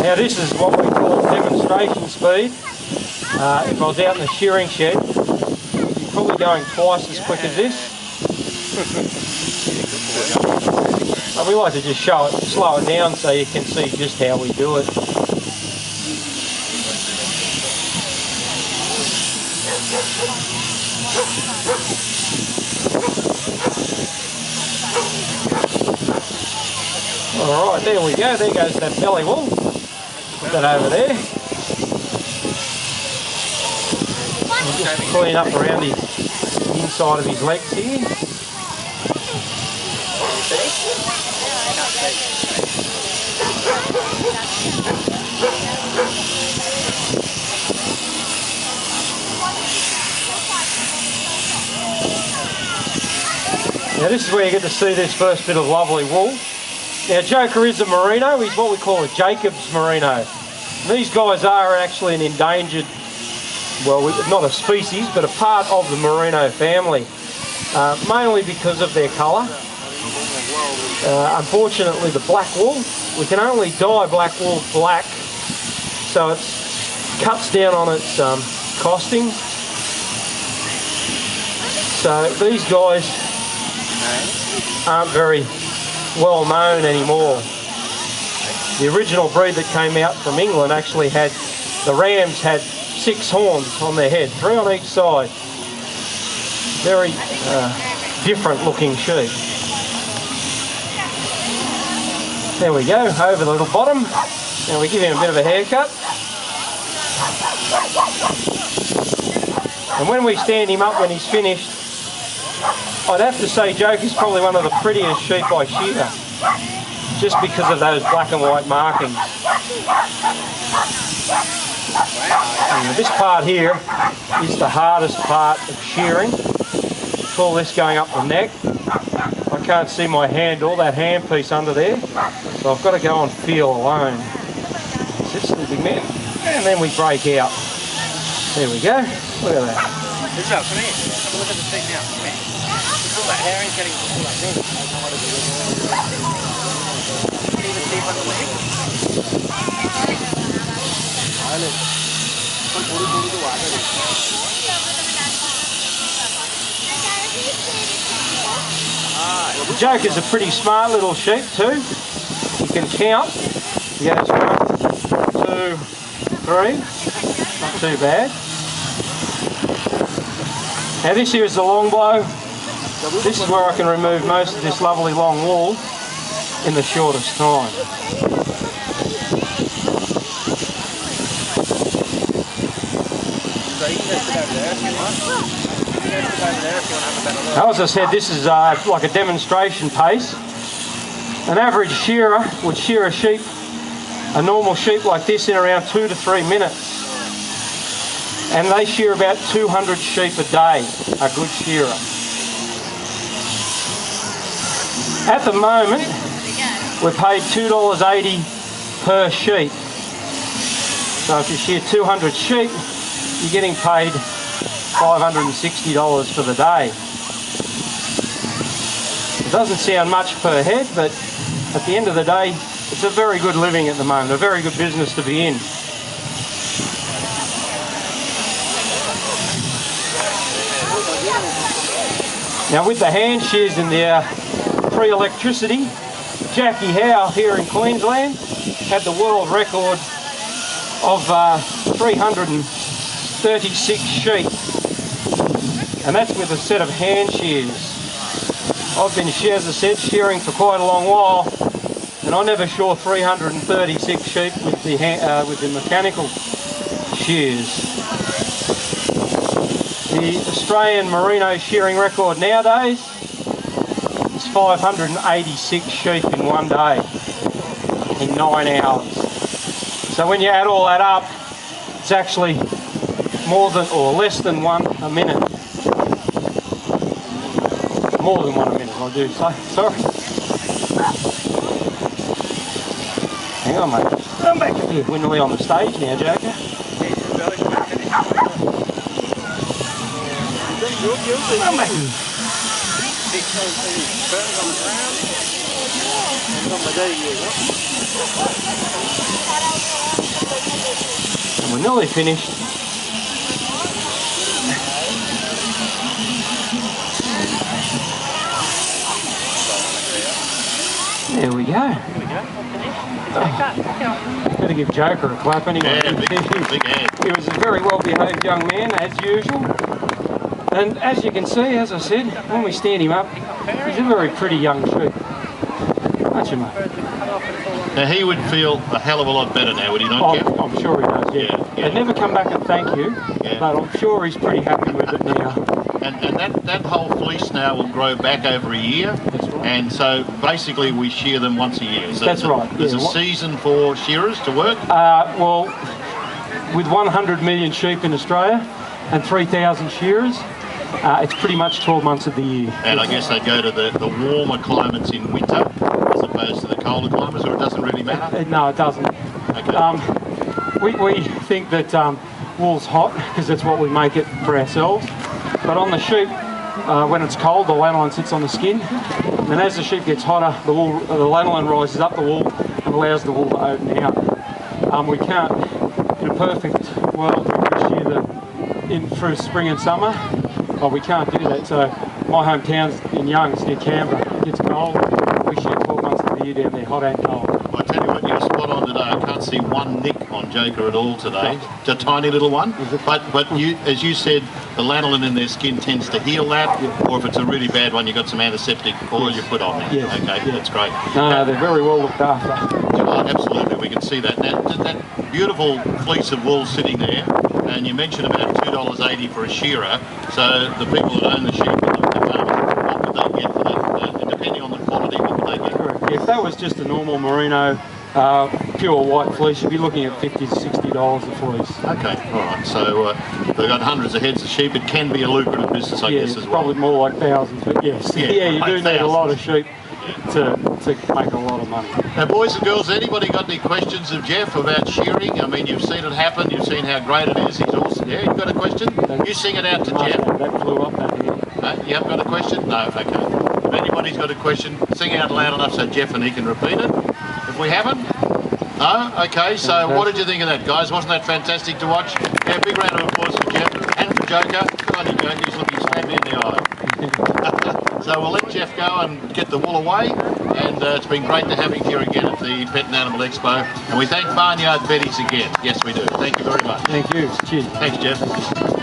Now this is what we call demonstration speed. If I was out in the shearing shed, you're probably going twice as quick as this. But we like to just show it, slow it down so you can see just how we do it. Alright, there we go, there goes that belly wool. Put that over there. We'll just clean up around the inside of his legs here. Now this is where you get to see this first bit of lovely wool. Now Joker is a merino, he's what we call a Jacob's merino. And these guys are actually an endangered, well not a species, but a part of the merino family. Mainly because of their colour. Unfortunately the black wool, we can only dye black wool black, so it cuts down on its costing. So these guys aren't very well known anymore. The original breed that came out from England actually had, the rams had 6 horns on their head, 3 on each side. Very different looking sheep. There we go, over the little bottom. Now we give him a bit of a haircut. And when we stand him up when he's finished, I'd have to say Joker's probably one of the prettiest sheep I shear, just because of those black and white markings. And this part here is the hardest part of shearing. All this going up the neck. I can't see my handle, that hand piece under there, so I've got to go and feel alone. Sits the big man, and then we break out. There we go. Look at that. Isabel, come here. Have a look at the stick now. Come here. Pull that hair and getting to pull that thing. See the teeth on the leg? The Joker's a pretty smart little sheep too. You can count. He goes 1, 2, 3. Not too bad. Now this here is the long blow. This is where I can remove most of this lovely long wool in the shortest time. Now, as I said, this is like a demonstration pace. An average shearer would shear a sheep, a normal sheep like this, in around 2 to 3 minutes. And they shear about 200 sheep a day, a good shearer. At the moment, we're paid $2.80 per sheep. So if you shear 200 sheep, you're getting paid $560 for the day. It doesn't sound much per head, but at the end of the day, it's a very good living at the moment, a very good business to be in. Now with the hand shears in the pre-electricity, Jackie Howe here in Queensland had the world record of 336 sheep, and that's with a set of hand shears. I've been, as I said, shearing for quite a long while, and I never shore 336 sheep with the mechanical shears. The Australian merino shearing record nowadays is 586 sheep in one day, in 9 hours. So when you add all that up, it's actually more than, or less than 1 a minute. More than 1 a minute, I do say. Sorry. Hang on, mate. Come back here. We're nearly on the stage now, Joker. Come back here. And we're nearly finished. There we go. Better give Joker a clap anyway. Yeah, big hand. He was a very well behaved young man as usual. And as you can see, as I said, when we stand him up, he's a very pretty young sheep. Aren't you, mate? Now he would feel a hell of a lot better now, would he not, Jeff? I'm sure he does, yeah. They'd never come back and thank you, but I'm sure he's pretty happy with it now. And that whole fleece now will grow back over a year. That's right. And so basically we shear them once a year. So That's right. There's a season for shearers to work? Well, with 100 million sheep in Australia and 3,000 shearers, it's pretty much 12 months of the year. And I guess they go to the warmer climates in winter as opposed to the colder climates, or it doesn't really matter? No, it doesn't. Okay. We think that wool's hot because that's what we make it for ourselves. But on the sheep, when it's cold, the lanolin sits on the skin. And as the sheep gets hotter, the lanolin rises up the wool and allows the wool to open out. We can't, in a perfect world, we could shear them through spring and summer. But we can't do that. So my hometown's in Young, it's near Canberra. It gets cold. We shear 12 months of the year down there, hot and cold. I tell you what, you're spot on today. I can't see one nick on Joker at all today. It's a tiny little one. But you, as you said, the lanolin in their skin tends to heal that. Or if it's a really bad one, you've got some antiseptic oil you put on there. Yes. Okay, that's great. No, they're very well looked after. Absolutely, we can see that. That beautiful fleece of wool sitting there, and you mentioned about $2.80 for a shearer. So the people that own the sheep, the farmers, what would they get for that? Depending on the quality, what would they get? Correct. If that was just a normal merino, pure white fleece, you'd be looking at $50 to $60 a fleece. Okay, all right. So they've got hundreds of heads of sheep. It can be a lucrative business, I guess, as well. Probably more like thousands, but yes. Yeah, you do need a lot of sheep to make a lot of money. Now, boys and girls, anybody got any questions of Jeff about shearing? I mean, you've seen it happen. You've seen how great it is. He's awesome. Yeah, you got a question? You sing it out to Jeff. That flew up that here. No, you haven't got a question? No, okay. If anybody's got a question, sing out loud enough so Jeff and he can repeat it. If we haven't? No? Okay, so what did you think of that, guys? Wasn't that fantastic to watch? Yeah, big round of applause for Jeff and for Joker. Good on you, Joker. He's looking straight in the eye. So we'll let Jeff go and get the wool away. And it's been great to have him here again at the Pet and Animal Expo. And we thank Barnyard Betty's again. Yes, we do. Thank you very much. Thank you. Cheers. Thanks, Jeff.